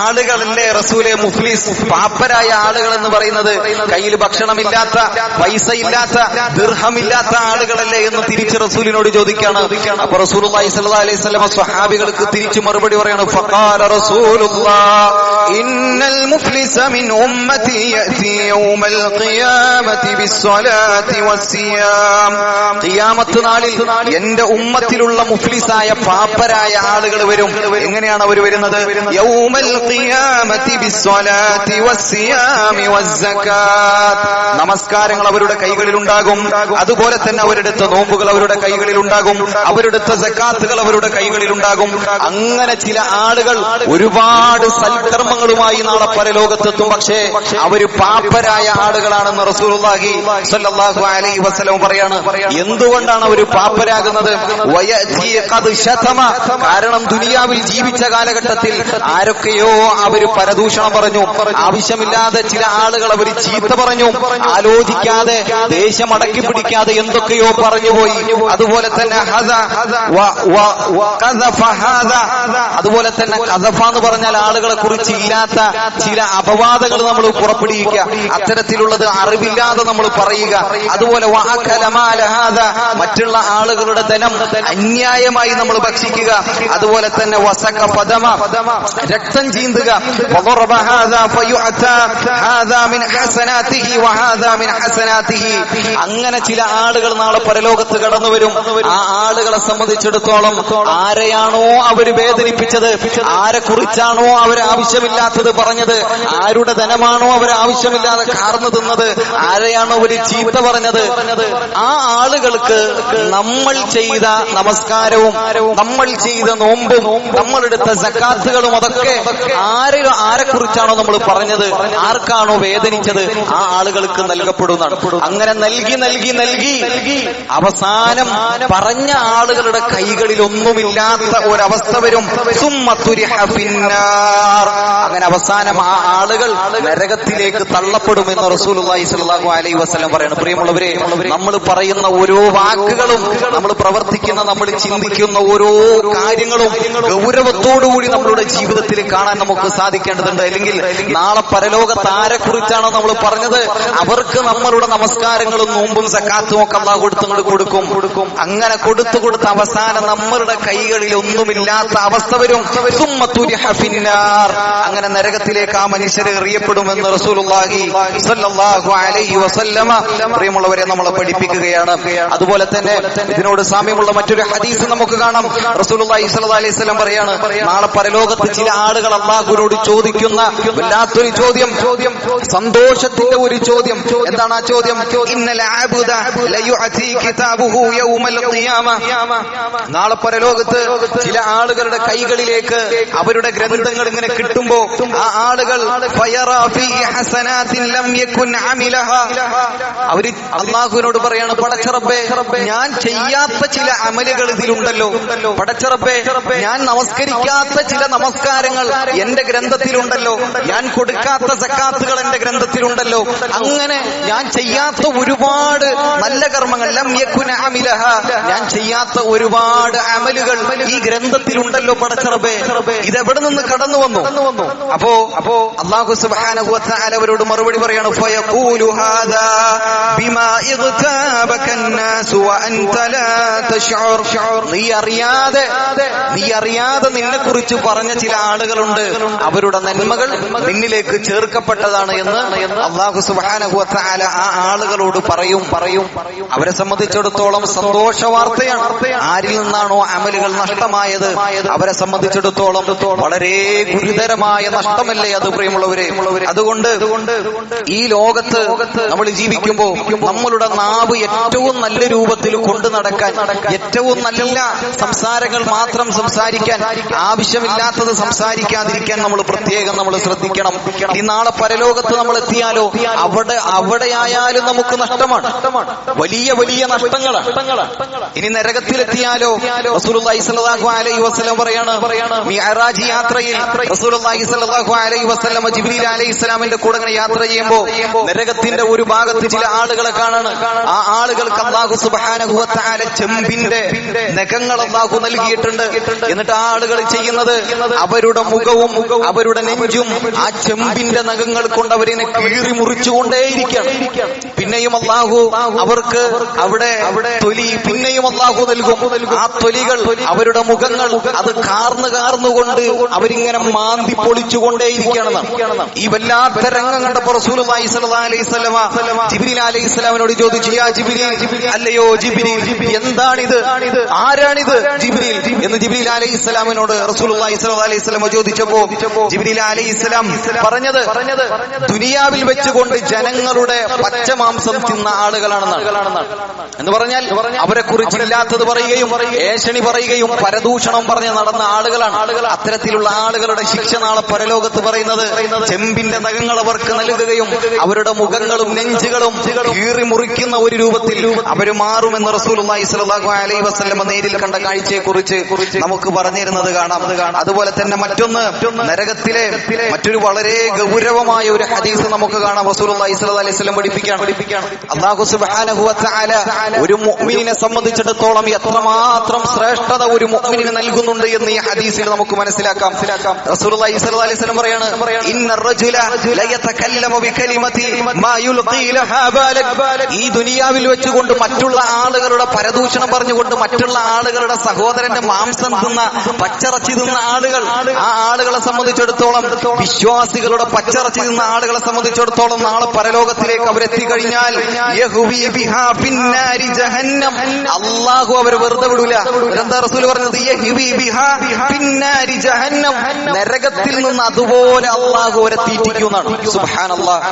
ആളുകളല്ലേ റസൂലെ മുഫ്ലിസ്? പാപ്പരായ ആളുകൾ എന്ന് പറയുന്നത് കയ്യിൽ ഭക്ഷണമില്ലാത്ത, പൈസ ഇല്ലാത്ത, ദിർഹമില്ലാത്ത ആളുകളല്ലേ എന്ന് തിരിച്ച് റസൂലിനോട് ചോദിക്കാണ്. അപ്പൊ റസൂലുള്ളാഹി സ്വല്ലല്ലാഹു അലൈഹി വസല്ലം സ്വഹാബികൾക്ക് തിരിച്ചു മറുപടി പറയാണ്, ഫഖാല റസൂലുള്ളാഹി ഇന്നൽ മുഫ്ലിസ മിൻ ഉമ്മതി യഅതി യൗമൽ ഖിയാമത്തി ബിസ്സലാത്തി വസ്സിയാം. ഖിയാമത്ത് നാളിൽ എന്റെ ഉമ്മത്തിലുള്ള മുഫ്ലിസായ പാപ്പരായ ആളുകൾ വരും. എങ്ങനെയാണ് അവർ വരുന്നത്? യൗമൽ ഖിയാമത്തി ബിസ്സലാത്തി വസ്സിയാമി വസ്സകാത്ത്. നമസ്കാരങ്ങൾ അവരുടെ കൈകളിൽ ഉണ്ടാകും, അതുപോലെ തന്നെ അവരെടുത്ത നോമ്പുകൾ അവരുടെ കൈകളിൽ ഉണ്ടാകും, അവരെടുത്ത സക്കാത്തുകൾ അവരുടെ കൈകളിൽ ഉണ്ടാകും. അങ്ങനെ ചില ആളുകൾ ഒരുപാട് സൽക്കർമ്മങ്ങളുമായി നാളെ പരലോകത്തെത്തും. പക്ഷേ അവര് പാപ്പരായ ആളുകളാണെന്ന് റസൂലുള്ളാഹി സ്വല്ലല്ലാഹു അലൈഹി വസല്ലം പറയാണ്. എന്തുകൊണ്ടാണ് അവര് പാപ്പരാകുന്നത്? കാരണം ദുനിയാവിൽ ജീവിച്ച കാലഘട്ടത്തിൽ ആരൊക്കെയോ അവര് പരദൂഷണം പറഞ്ഞു, ആവശ്യമില്ലാതെ ചില ആളുകൾ അവര് ചീത്ത പറഞ്ഞു, ആലോചിക്കാതെ ദേഷ്യം അടക്കി പിടിക്കാതെ എന്തൊക്കെയോ പറഞ്ഞുപോയി. അതുപോലെ തന്നെ അതുപോലെ തന്നെ ഖദഫ എന്ന് പറഞ്ഞാൽ ആളുകളെ കുറിച്ച് ഇല്ലാത്ത ചില അപവാദങ്ങൾ നമ്മൾ പുറപ്പെടുവിക്കുക, അത്തരത്തിലുള്ളത് അറിവില്ലാതെ നമ്മൾ പറയുക. അതുപോലെ മറ്റുള്ള ആളുകളുടെ ധനം അന്യായമായി നമ്മൾ ഭക്ഷിക്കുക. അതുപോലെ തന്നെ രക്തം ചീന്തുക. അങ്ങനെ ചില ആളുകൾ നാളെ പരലോകത്ത് കടന്നു വരും. ആ ആളുകളെ സംബന്ധിച്ചിടത്തോളം ആരെയാണോ അവര് വേദനിപ്പിച്ചത്, ആരെ കുറിച്ചാണോ അവര് ആവശ്യമില്ലാത്തത് പറഞ്ഞത്, ആരുടെ ധനമാണോ അവർ ആവശ്യമില്ലാതെ കാർന്നു തിന്നത്, ആരെയാണോ അവര് ചീത്ത പറഞ്ഞത്, ആ ആളുകൾക്ക് നമ്മൾ ചെയ്ത നമസ്കാരവും നമ്മൾ ചെയ്ത നോമ്പും നമ്മളെടുത്ത സക്കാത്തുകളും അതൊക്കെ ആരെ കുറിച്ചാണോ നമ്മൾ പറഞ്ഞത്, ആർക്കാണോ വേദനിച്ചത്, ആ ആളുകൾക്ക് നൽകപ്പെടുന്നതാണ്. അങ്ങനെ നൽകി നൽകി നൽകി അവസാനം പറഞ്ഞ ആളുകളുടെ കൈകളിൽ ഒന്നുമില്ലാത്ത ഒരവസ്ഥ വരും. അങ്ങനെ അവസാനം ആ ആളുകൾ നരകത്തിലേക്ക് തള്ളപ്പെടുമെന്ന് റസൂലുള്ളാഹി സ്വല്ലല്ലാഹു അലൈഹി വസല്ലം പറയുന്നു. പ്രിയമുള്ളവരെ, നമ്മൾ പറയുന്ന ഓരോ വാക്കുകളും, നമ്മൾ പ്രവർത്തിക്കുന്ന, നമ്മൾ ചിന്തിക്കുന്ന ഓരോ കാര്യങ്ങളും ഗൗരവത്തോടുകൂടി നമ്മളുടെ ജീവിതത്തിൽ കാണാൻ നമുക്ക് സാധിക്കേണ്ടതുണ്ട്. അല്ലെങ്കിൽ നാളെ പരലോകത്ത് ആരെ കുറിച്ചാണോ നമ്മൾ പറഞ്ഞത് അവർക്ക് നമ്മളുടെ നമസ്കാരങ്ങളും നോമ്പും സക്കാത്തും ഒക്കെ അല്ലാഹു കൊടുക്കും. അങ്ങനെ കൊടുത്തു അവസാനം നമ്മളുടെ കൈകളിൽ ഒന്നുമില്ലാത്ത അവസ്ഥ വരും. അങ്ങനെ നരകത്തിലേക്ക് ആ മനുഷ്യരെ എറിയപ്പെടുമെന്ന് റസൂലുള്ളാഹി സ്വല്ലല്ലാഹു അലൈഹി വസല്ലമ പ്രിയമുള്ളവരെ നമ്മളെ പഠിപ്പിക്കുകയാണ്. അതുപോലെ തന്നെ ഇതിനോട് സാമ്യമുള്ള മറ്റൊരു ഹദീസ് നമുക്ക് കാണാം. റസൂലുള്ളാഹി സ്വല്ലല്ലാഹു അലൈഹി വസല്ലം പറയാണ്, നാളെ പരലോകത്ത് ചില ആളുകൾ അല്ലാഹുവിനോട് ചോദിക്കുന്ന വല്ലാത്തൊരു ചോദ്യം, സന്തോഷത്തിന്റെ ഒരു ചോദ്യം. എന്താണ് ആ ചോദ്യം? ഇന്നൽ അബ്ദ ലയുഅതി കിതാബുഹു യൗമൽ ഖിയാമ. നാളെ പരലോകത്ത് ചില ആളുകളുടെ കൈകളിലേക്ക് അവരുടെ ഗ്രന്ഥങ്ങൾ ഇങ്ങനെ കിട്ടുമ്പോ ആ ആളുകൾ അവര് അല്ലാഹുവിനോട് പറയാണ്, പടച്ചറബ്ബേ, ഞാൻ ചെയ്യാത്ത ചില അമലുകൾ ഇതിലുണ്ടല്ലോ, പടച്ചറബ്ബേ, ഞാൻ നമസ്കരിക്കാത്ത ചില നമസ്കാരങ്ങൾ എന്റെ ഗ്രന്ഥത്തിലുണ്ടല്ലോ, ഞാൻ കൊടുക്കാത്ത സക്കാത്തുകൾ എന്റെ ഗ്രന്ഥത്തിലുണ്ടല്ലോ, അങ്ങനെ ഞാൻ ചെയ്യാത്ത ഒരുപാട് നല്ല കർമ്മങ്ങൾ ഞാൻ ചെയ്യാത്ത ഒരുപാട് അമലുകൾ ഈ ഗ്രന്ഥത്തിലുണ്ടല്ലോ പടച്ചറബ്ബേ, ഇതെവിടെ നിന്ന് കടന്നു വന്നു? അപ്പോ അല്ലാഹു സുബ്ഹാനഹു വ തആല അവരോട് മറുപടി പറയാണ്, ഫയഖൂലു ഹാദാ ബിമാ ഇഗ്താബക അന്നാസു വ അൻത ലാ തശ്ഉർ. നീ അറിയാതെ നിന്നെ കുറിച്ച് പറഞ്ഞ ചില ആളുകളുണ്ട്, അവരുടെ നന്മകൾ നിന്നിലേക്ക് ചേർക്കപ്പെട്ടതാണ് എന്ന് അല്ലാഹു സുബ്ഹാനഹു വ തആല ആ ആളുകളോട് പറയും. അവരെ സംബന്ധിച്ചിടത്തോളം സന്തോഷ വാർത്തയാണ്. ആരിൽ നിന്നാണോ അമലുകൾ നഷ്ടമായത് അവരെ സംബന്ധിച്ചിടത്തോളം വളരെ ഗുരുതരമായ നഷ്ടമല്ലേ അത് പ്രിയമുള്ളവരെ? അതുകൊണ്ട് ഈ ലോകത്ത് നമ്മൾ ജീവിക്കുമ്പോൾ നമ്മളുടെ നാവ് ഏറ്റവും നല്ല രൂപത്തിൽ കൊണ്ടു നടക്കാൻ, ഏറ്റവും നല്ല സംസാരങ്ങൾ മാത്രം സംസാരിക്കാൻ, ആവശ്യമില്ലാത്തത് സംസാരിക്കാതിരിക്കാൻ നമ്മൾ പ്രത്യേകം നമ്മൾ ശ്രദ്ധിക്കണം. ഈ നാളെ പരലോകത്ത് നമ്മൾ എത്തിയാലോ അവിടെയായാലും നമുക്ക് നഷ്ടമാണ്, വലിയ വലിയ നഷ്ടങ്ങളാണ്. ഇനി നരകത്തിലെത്തിയാലോ? റസൂലുള്ളാഹി സ്വല്ലല്ലാഹു അലൈഹി വസല്ലം പറയാണ്, മിഅ്റാജ് യാത്രയിൽ റസൂലുള്ളാഹി സ്വല്ലല്ലാഹു അലൈഹി വസല്ലം ജിബ്രീൽ അലൈഹിസ്സലാമിന്റെ കൂടെ ഇങ്ങനെ യാത്ര ചെയ്യുമ്പോൾ നരകത്തിന്റെ ഒരു ഭാഗത്ത് ചില ആളുകളെ കാണാണ്. ആ ആളുകൾക്ക് അല്ലാഹു സുബ്ഹാനഹു വ തആല ചെമ്പിന്റെ നഖങ്ങൾ അല്ലാഹു നൽകിയിട്ടുണ്ട്. എന്നിട്ട് ആ ആളുകൾ ചെയ്യുന്നത് അവരുടെ മുഖവും അവരുടെ നെഞ്ചും ആ ചെമ്പിന്റെ നഖങ്ങൾ കൊണ്ട് അവരിനെ കീറി മുറിച്ചുകൊണ്ടേയിരിക്കണം. പിന്നെയും അല്ലാഹു അവർക്ക് അവിടെ തൊലി പിന്നെയും അല്ലാഹു നൽകും. ആ തൊലികൾ അവരുടെ മുഖങ്ങൾ അത് കാർന്നുകൊണ്ട് അവരിങ്ങനെ മാന്തി പൊളിച്ചുകൊണ്ടേയിരിക്കണം. ഈ വല്ലാത്ത രംഗം കണ്ടപ്പോൾ റസൂലുള്ളാഹി സ്വല്ലല്ലാഹു അലൈഹി വസല്ലമ ജിബ്രീൽ അലൈഹിസ്സലാമിനോട് ചോദിച്ചു, യാ ജിബ്രീൽ, അല്ലയോ ജിബ്രീൽ, എന്താണിത്, ആരാണിത് ജിബ്രീൽ എന്ന് ജിബ്രീൽ അലൈഹിസ്സലാമിനോട് റസൂലുള്ളാഹി സ്വല്ലല്ലാഹു അലൈഹി വസല്ലമ ചോദിച്ചപ്പോൾ ജിബ്രീൽ അലൈഹിസ്സലാം പറഞ്ഞത് ദുനിയാവിൽ വെച്ചുകൊണ്ട് ജനങ്ങളുടെ പച്ചമാംസം തിന്ന ആളുകളാണെന്നാണ്. എന്ന് പറഞ്ഞാൽ അവരെ കുറിച്ച് ഇല്ലാത്തത് പറയുകയും ഏഷണി പറയുകയും പരദൂഷണം പറഞ്ഞ് നടന്ന ആളുകളാണ്. അത്തരത്തിലുള്ള ആളുകളുടെ ശിക്ഷ നാളെ പരലോകത്ത് പറയുന്നത് ചെമ്പിന്റെ നഖങ്ങൾ അവർക്ക് നൽകുകയും അവരുടെ മുഖങ്ങളും നെഞ്ചുകളും കീറി മുറിക്കുന്ന ഒരു രൂപത്തിൽ അവർ മാറുമെന്ന് റസൂലുള്ളാഹി സ്വല്ലല്ലാഹു അലൈഹി വസല്ലം നേരിൽ കണ്ട കാഴ്ചയെക്കുറിച്ച് നമുക്ക് പറഞ്ഞിരുന്നത് കാണാം. അതുപോലെ തന്നെ മറ്റൊന്ന്, നരകത്തിലെ മറ്റൊരു വളരെ ഗൗരവമായ ഒരു ഹദീസ് നമുക്ക് കാണാം. റസൂലുള്ളാഹി സ്വല്ലല്ലാഹു അലൈഹി വസല്ലം പഠിപ്പിക്കുകയാണ്, അല്ലാഹു സുബ്ഹാനഹു വ തആല ഒരു മുഅ്മിനെ സംബന്ധിച്ചിടത്തോളം എത്രമാത്രം ശ്രേഷ്ഠത ഒരു മുഅ്മിനിന് നൽകുന്നുണ്ട് എന്ന് ഈ ഹദീസിൽ നമുക്ക് മനസ്സിലാക്കാം. റസൂലുള്ളാഹി സ്വല്ലല്ലാഹു അലൈഹി വസല്ലം പറയാണ്, ഇന്നർ റജുല ലയതകല്ലമു ബികലിമതി മാ യുൽഖി ലഹാ ബാലക്. ഈ ദുനിയാവിൽ വെച്ചുകൊണ്ട് മറ്റുള്ള ആളുകളുടെ പരദൂഷണം പറഞ്ഞുകൊണ്ട് മറ്റുള്ള ആളുകളുടെ സഹോദരന്റെ മാംസം തിന്ന പച്ചറച്ചി തിന്ന ആളുകൾ, ആ ആളുകളെ സംബന്ധിച്ചിടത്തോളം, വിശ്വാസികളുടെ പച്ചറച്ചി തിന്ന ആളുകളെ സംബന്ധിച്ചിടത്തോളം നാളെ പരലോകത്തിലേക്ക് അവരെത്തിക്കഴിഞ്ഞാൽ യഹ്വി ബിഹാ ഫിന്നാരി ജഹന്നം, അല്ലാഹു അവരെ വെറുതെ വിടൂല. എന്താ റസൂൽ പറഞ്ഞത്? യഹ്വി ബിഹാ ഫിന്നാരി ജഹന്നം, നരകത്തിൽ നിന്ന് അതുപോലെ അല്ലാഹു അവരെ തീറ്റിക്കുന്നാണ്. സുബ്ഹാനല്ലാഹ്.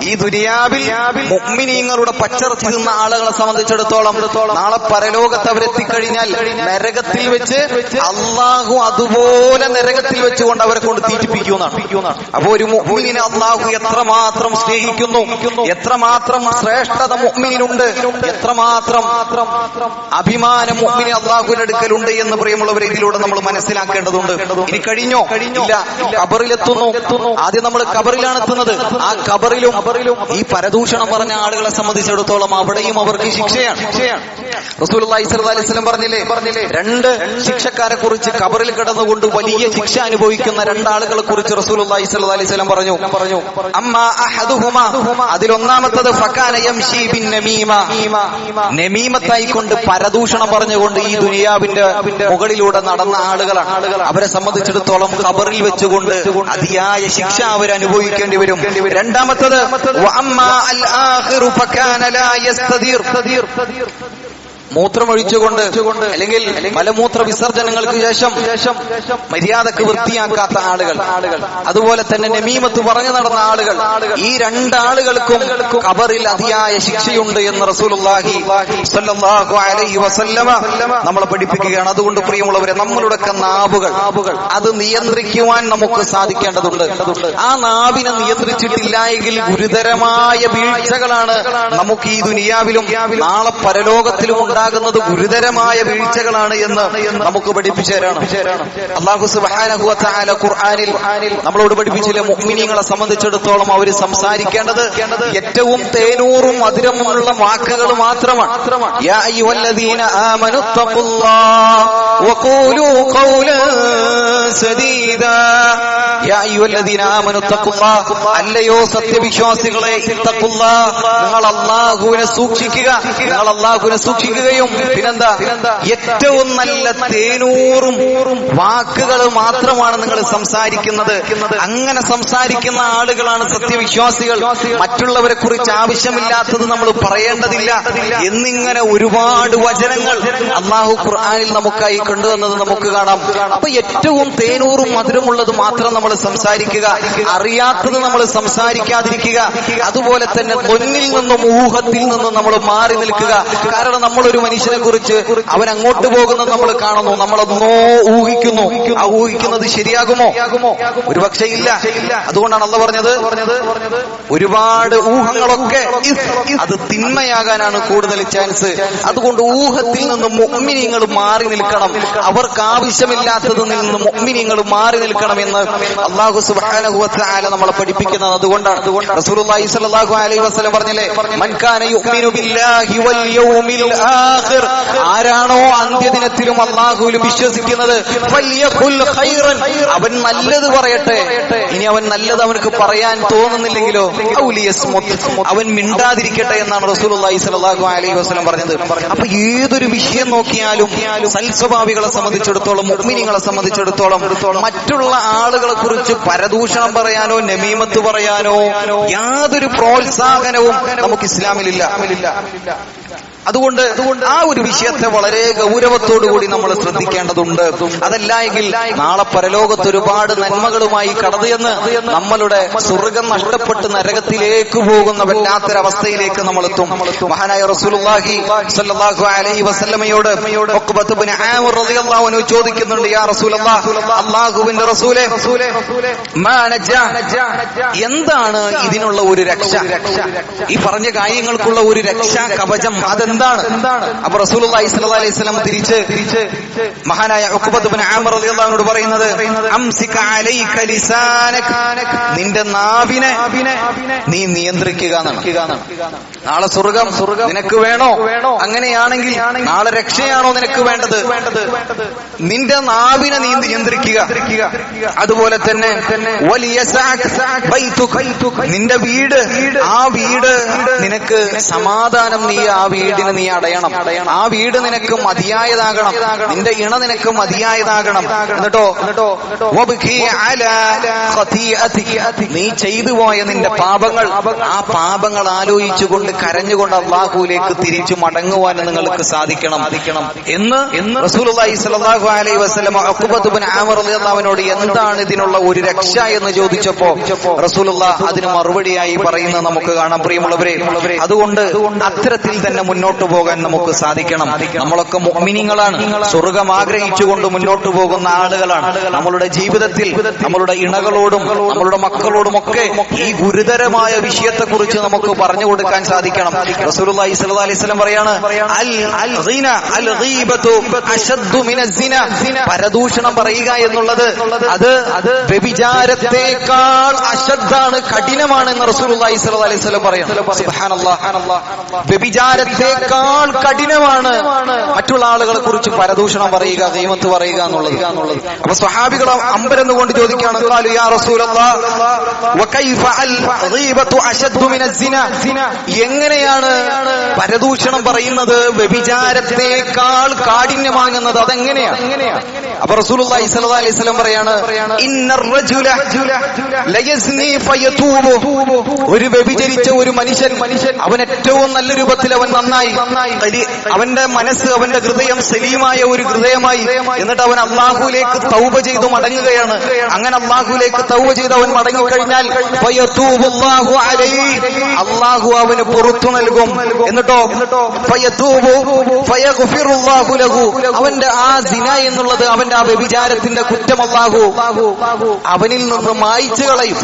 ഈ ദുനിയാവിൽ മുഅ്മിനീങ്ങളുടെ പച്ചറച്ചി തിന്ന ആളുകളെ സംബന്ധിച്ചിടത്തോളം നാളെ പരലോകത്ത് അവരെത്തിക്കഴിഞ്ഞാൽ നരകത്തിൽ വെച്ച് അല്ലാഹു അതുപോലെ നരകത്തിൽ വെച്ചുകൊണ്ട് അവരെ കൊണ്ട് തീറ്റിപ്പിക്കുന്നതാണ്. അപ്പൊ ഒരു മുഅ്മിനിനെ അല്ലാഹു എത്രമാത്രം സ്നേഹിക്കുന്നു, എത്രമാത്രം ശ്രേഷ്ഠത മുഅ്മിനിനുണ്ട്, എത്രമാത്രം അഭിമാനം മുഅ്മിനി അല്ലാഹുവിന്റെ അടുക്കലുണ്ട് എന്ന് പ്രിയമുള്ളവരെ ഇതിലൂടെ നമ്മൾ മനസ്സിലാക്കേണ്ടതുണ്ട്. ഇനി കഴിഞ്ഞോ? ഇല്ല. ഖബറിലെത്തുന്നു. ആദ്യം നമ്മൾ ഖബറിലാണ് എത്തുന്നത്. ആ ഖബറിലും ഈ പരദൂഷണം പറഞ്ഞ ആളുകളെ സംബന്ധിച്ചിടത്തോളം അവിടെയും അവർക്ക് ശിക്ഷയാണ്. റസൂലുള്ളാഹി സ്വല്ലല്ലാഹു അലൈഹി വസല്ലം പറഞ്ഞില്ലേ, രണ്ട് ശിക്ഷക്കാരെ കുറിച്ച്, ഖബറിൽ കിടന്നുകൊണ്ട് വലിയ ശിക്ഷ അനുഭവിക്കുന്ന രണ്ടാളുകളെ കുറിച്ച് റസൂലുള്ളാഹി സ്വല്ലല്ലാഹു അലൈഹി വസല്ലം പറഞ്ഞു. അമ്മാ അഹദുഹുമാ, അതിലൊന്നാമത്തത് ഫകാന യംശി ബിൻ നമീമ, നമീമത്തായി കൊണ്ട് പരദൂഷണം പറഞ്ഞുകൊണ്ട് ഈ ദുനിയാവിന്റെ മുകളിലൂടെ നടന്ന ആളുകളാണ്. അവരെ സംബന്ധിച്ചിടത്തോളം ഖബറിൽ വെച്ചുകൊണ്ട് അതിയായ ശിക്ഷ അവർ അനുഭവിക്കേണ്ടി വരും. രണ്ടാമത്തത് വഅമ്മാ അൽ ആഖിറു ഫകാന ലാ യസ്തദീർ, മൂത്രമൊഴിച്ചുകൊണ്ട് അല്ലെങ്കിൽ മലമൂത്ര വിസർജനങ്ങൾക്ക് ശേഷം മര്യാദക്ക് വൃത്തിയാക്കാത്ത ആളുകൾ, അതുപോലെ തന്നെ നമീമത്ത് പറഞ്ഞു നടന്ന ആളുകൾ, ഈ രണ്ടാളുകൾക്കും ഖബറിൽ അതിയായ ശിക്ഷയുണ്ട് എന്ന് റസൂലുള്ളാഹി സ്വല്ലല്ലാഹു അലൈഹി വസല്ലമ നമ്മളെ പഠിപ്പിക്കുകയാണ്. അതുകൊണ്ട് പ്രിയമുള്ളവരെ, നമ്മളുടെ നാവുകൾ അത് നിയന്ത്രിക്കുവാൻ നമുക്ക് സാധിക്കേണ്ടതുണ്ട്. ആ നാവിനെ നിയന്ത്രിച്ചിട്ടില്ല എങ്കിൽ ഗുരുതരമായ വീഴ്ചകളാണ് നമുക്ക് ഈ ദുനിയാവിലും നാളെ പരലോകത്തിലും ഉണ്ടാകുന്നത്. ഗുരുതരമായ വീഴ്ചകളാണ് എന്ന് നമുക്ക് പഠിപ്പിച്ചു തരാണ് അല്ലാഹു സുബ്ഹാനഹു വ തആല ഖുർആനിൽ നമ്മളോട് പഠിപ്പിച്ചില്ലേ, മുഅ്മിനീങ്ങളെ സംബന്ധിച്ചിടത്തോളം അവർ സംസാരിക്കേണ്ടത് ഏറ്റവും തേനൂറും മധുരമുള്ള വാക്കുകൾ മാത്രമാണ്. യാ അയ്യുഹല്ലദീന ആമനു തഖുല്ലാഹ വഖൂലൂ ഖൗലൻ സദീദാ, യാ അയ്യുഹല്ലദീന ആമനു തഖുല്ലാഹ, അല്ലയോ സത്യവിശ്വാസികളെ, ഇത്തഖുല്ലാഹ, നിങ്ങൾ അല്ലാഹുവിനെ സൂക്ഷിക്കുക, നിങ്ങൾ അല്ലാഹുവിനെ സൂക്ഷിക്കുകയും പിന്നെന്താ, ഏറ്റവും നല്ല തേനൂറും വാക്കുകൾ മാത്രമാണ് നിങ്ങൾ സംസാരിക്കുന്നത്. അങ്ങനെ സംസാരിക്കുന്ന ആളുകളാണ് സത്യവിശ്വാസികൾ. മറ്റുള്ളവരെ കുറിച്ച് ആവശ്യമില്ലാത്തത് നമ്മൾ പറയേണ്ടതില്ല എന്നിങ്ങനെ ഒരുപാട് വചനങ്ങൾ അല്ലാഹു ഖുർആനിൽ നമുക്കായി കൊണ്ടുവന്നത് നമുക്ക് കാണാം. അപ്പൊ ഏറ്റവും തേനൂറും മധുരമുള്ളത് മാത്രം നമ്മൾ സംസാരിക്കുക, അറിയാത്തത് നമ്മൾ സംസാരിക്കാതിരിക്കുക. അതുപോലെ തന്നെ പൊന്നിൽ നിന്നും ഊഹത്തിൽ നിന്നും നമ്മൾ മാറി നിൽക്കുക. കാരണം നമ്മൾ നമ്മളൊരു മനുഷ്യനെ കുറിച്ച് അവൻ അങ്ങോട്ട് പോകുന്നത് നമ്മൾ കാണുന്നു, നമ്മളൊന്നോ ഊഹിക്കുന്നു. ആ ഊഹിക്കുന്നത് ശരിയാകുമോ? ഒരുപക്ഷെ ഇല്ല. അതുകൊണ്ടാണ് അള്ളാഹ് പറഞ്ഞത് ഒരുപാട് ഊഹങ്ങളൊക്കെ അത് തിന്മയാകാനാണ് കൂടുതൽ ചാൻസ്. അതുകൊണ്ട് ഊഹത്തിൽ നിന്ന് മുഅ്മിനീങ്ങൾ മാറി നിൽക്കണം. അവർക്ക് ആവശ്യമില്ലാത്തതിൽ നിന്ന് മുഅ്മിനീങ്ങൾ മാറി നിൽക്കണമെന്ന് അല്ലാഹു സുബ്ഹാനഹു വ തആല നമ്മളെ പഠിപ്പിക്കുന്നത്. അതുകൊണ്ടാണ് റസൂലുള്ളാഹി സ്വല്ലല്ലാഹു അലൈഹി വസല്ലം പറഞ്ഞില്ലേ, മൻ കാന യുഅ്മിനു ബില്ലാഹി വൽ യൗമിൽ ആഖിർ, ആരാണോ അന്ത്യദിനത്തിലും അല്ലാഹുവിൽ വിശ്വസിക്കുന്നത്, ഫൽയഖുൽ ഖൈറൻ, അവൻ നല്ലത് പറയട്ടെ. ഇനി അവൻ നല്ലത് അവനക്ക് പറയാൻ തോന്നുന്നില്ലെങ്കിലോ ഔ ലിയസ്മുത്, അവൻ മിണ്ടാതിരിക്കട്ടെ എന്നാണ് റസൂലുള്ളാഹി സ്വല്ലല്ലാഹു അലൈഹി വസല്ലം പറഞ്ഞത്. അപ്പൊ ഏതൊരു വിഷയം നോക്കിയാലും സൽസ്വഭാവികളെ സംബന്ധിച്ചിടത്തോളം, മുഅ്മിനീങ്ങളെ സംബന്ധിച്ചിടത്തോളം മറ്റുള്ള ആളുകളെ കുറിച്ച് പരദൂഷണം പറയാനോ നമീമത്ത് പറയാനോ യാതൊരു പ്രോത്സാഹനവും നമുക്ക് ഇസ്ലാമിലില്ല. അതുകൊണ്ട് ആ ഒരു വിഷയത്തെ വളരെ ഗൗരവത്തോടുകൂടി നമ്മൾ ശ്രദ്ധിക്കേണ്ടതുണ്ട്. അതല്ല എങ്കിൽ നാളെ പരലോകത്ത് ഒരുപാട് നന്മകളുമായി കടന്നുചെന്ന് നമ്മളുടെ സ്വർഗം നഷ്ടപ്പെട്ട് നരകത്തിലേക്ക് പോകുന്ന വല്ലാത്തൊരവസ്ഥയിലേക്ക് നമ്മൾ എത്തും. മഹാനായ റസൂലുള്ളാഹി സ്വല്ലല്ലാഹു അലൈഹി വസല്ലമയോട് ഉഖ്ബത്ത് ഇബ്നു ആമിർ റളിയല്ലാഹു അൻഹു ചോദിക്കുന്നുണ്ട്, യാ റസൂലല്ലാഹ്, അല്ലാഹുവിന്റെ റസൂലേ, മാ നജാ, എന്താണ് ഇതിനുള്ള ഒരു രക്ഷ? ഈ പറഞ്ഞ കാര്യങ്ങൾക്കുള്ള ഒരു രക്ഷാ കവചം അതെന്താണ്? അപ്പൊ റസൂലുള്ളാഹി സ്വല്ലല്ലാഹു അലൈഹി വസല്ലം തിരിച്ച് മഹാനായ ഉഖ്ബത്ത് ഇബ്നു ആമിർ റളിയല്ലാഹു അൻഹു പറയുന്നത്, അംസിക അലൈക ലിസാനക, നിന്റെ നാവിനെ നീ നിയന്ത്രിക്കുക എന്നാണ്. നാളെ സ്വർഗം നിനക്ക് വേണോ? അങ്ങനെയാണെങ്കിൽ നാളെ രക്ഷയാണോ നിനക്ക് വേണ്ടത്? നിന്റെ നാവിനെ നീ നിയന്ത്രിക്കുക. അതുപോലെ തന്നെ നിന്റെ വീട്, ആ വീട് നിനക്ക് സമാധാനം, നീ ആ വീടിന് നീ അടയണം. ആ വീട് നിനക്ക് മതിയായതാകണം, നിന്റെ ഇണ നിനക്ക് മതിയായതാകണം. എന്നിട്ടോ നീ ചെയ്തു പോയ നിന്റെ പാപങ്ങൾ, ആ പാപങ്ങൾ ആലോചിച്ചുകൊണ്ട് കരഞ്ഞുകൊണ്ട് അല്ലാഹുവിലേക്ക് തിരിച്ചു മടങ്ങുവാൻ നിങ്ങൾക്ക് സാധിക്കണം എന്ന് റസൂലുള്ളാഹി സ്വല്ലല്ലാഹു അലൈഹി വസല്ലം ഉഖ്ബത്ത് ഇബ്നു ആമിർ റളിയല്ലാഹു അൻഹുവോട് എന്താണ് ഇതിനുള്ള ഒരു രക്ഷ എന്ന് ചോദിച്ചപ്പോ റസൂലുള്ളാഹ് അതിന് മറുപടിയായി പറയുന്നത് നമുക്ക് കാണാം. പ്രിയമുള്ളവരെ, അതുകൊണ്ട് അത്തരത്തിൽ തന്നെ മുന്നോട്ട് പോകാൻ നമുക്ക് സാധിക്കണം. നമ്മളൊക്കെ മുഅ്മിനീങ്ങളാണ്, സ്വർഗ്ഗം ആഗ്രഹിച്ചുകൊണ്ട് മുന്നോട്ട് പോകുന്ന ആളുകളാണ്. നമ്മളുടെ ജീവിതത്തിൽ നമ്മളുടെ ഇണകളോടും നമ്മളുടെ മക്കളോടുമൊക്കെ ഈ ഗുരുതരമായ വിഷയത്തെക്കുറിച്ച് നമുക്ക് പറഞ്ഞു കൊടുക്കാൻ സാധിക്കണം. റസൂലുള്ളാഹി സ്വല്ലല്ലാഹു അലൈഹി വസല്ലം പറയാണ്, അൽ ഗീബതു അശദ്ദു മിനസ് സിന, പരദൂഷണം പറയുക എന്നുള്ളത് അത് വ്യഭിചാരത്തെക്കാൾ അശദ്ദാണ്, കഠിനമാണ് എന്ന് റസൂലുള്ളാഹി സ്വല്ലല്ലാഹു അലൈഹി വസല്ലം പറയുന്നു. സുബ്ഹാനല്ലാഹ്, വ്യഭിചാരത്തെക്കാൾ കഠിനമാണ് മറ്റുള്ള ആളുകളെ കുറിച്ച് പരദൂഷണം പറയുക, ഗീബത്ത് പറയുക എന്നുള്ളത്. അപ്പൊ സ്വഹാബികൾ അമ്പരന്നുകൊണ്ട് ചോദിക്കുകയാണ്, ഖാലു യാ റസൂലല്ലാഹ് വകൈഫ അൽ ഗീബതു അശദ്ദു മിനസ് സിന, എങ്ങനെയാണ് പരദൂഷണം പറയുന്നത് വ്യഭിചാരത്തെക്കാൾ കാഠിന്യമാകുന്നത്, അതെങ്ങനെയാണ്? അപ്പൊ റസൂലുള്ളാഹി സ്വല്ലല്ലാഹു അലൈഹി വസല്ലം പറയാണ്, ഇന്നർ റജുല ലയസ്നി ഫയതൂബു, ഒരു വ്യഭിചരിച്ച ഒരു മനുഷ്യൻ അവൻ ഏറ്റവും നല്ല രൂപത്തിൽ അവൻ നന്നായി, അവന്റെ മനസ്സ്, അവന്റെ ഹൃദയം സലീമായ ഒരു ഹൃദയമായി, എന്നിട്ട് അവൻ അല്ലാഹുവിലേക്ക് തൗബ ചെയ്തു മടങ്ങുകയാണ്. അങ്ങനെ അല്ലാഹുവിലേക്ക് തൗബ ചെയ്ത് അവൻ മടങ്ങിക്കഴിഞ്ഞാൽ ഫയതൂബുല്ലാഹു അലൈഹി, അല്ലാഹു അവന് പുറത്തു നൽകും. എന്നിട്ടോ ഫയതൂബു ഫയഗ്ഫിറുല്ലാഹു ലഹു, അവന്റെ ആ സിന എന്നുള്ളത്, അവന്റെ ആ വ്യഭിചാരത്തിന്റെ കുറ്റം അല്ലാഹു അവനിൽ നിന്ന് മായ്ച്ചു കളയും.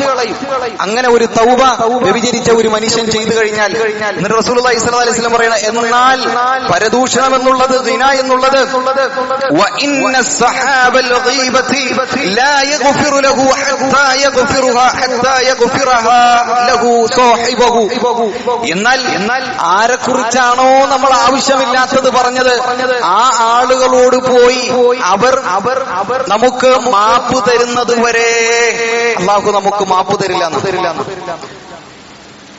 അങ്ങനെ ഒരു തൗബ വ്യഭിചരിച്ച ഒരു മനുഷ്യൻ ചെയ്തു കഴിഞ്ഞാൽ, എന്നിട്ട് റസൂലുള്ളാഹി സ്വല്ലല്ലാഹു അലൈഹി വസല്ലം പറയുന്നത്, എന്നാൽ പരദൂഷണം എന്നുള്ളത്, സിന എന്നുള്ളത്, വ ഇന്ന സഹാബൽ ഗീബതി ലാ യഗ്ഫിറു ലഹു ഹത്താ യഗ്ഫിറുഹാ ഹത്താ യഗ്ഫിറഹാ ലഹു സാഹിബഹു, എന്നാൽ ആരെക്കുറിച്ചാണോ നമ്മൾ ആവശ്യമില്ലാത്തത് പറഞ്ഞത്, ആ ആളുകളോട് പോയി അവർ നമുക്ക് മാപ്പ് തരുന്നത് വരെ അല്ലാഹു നമുക്ക് മാപ്പ് തരില്ല.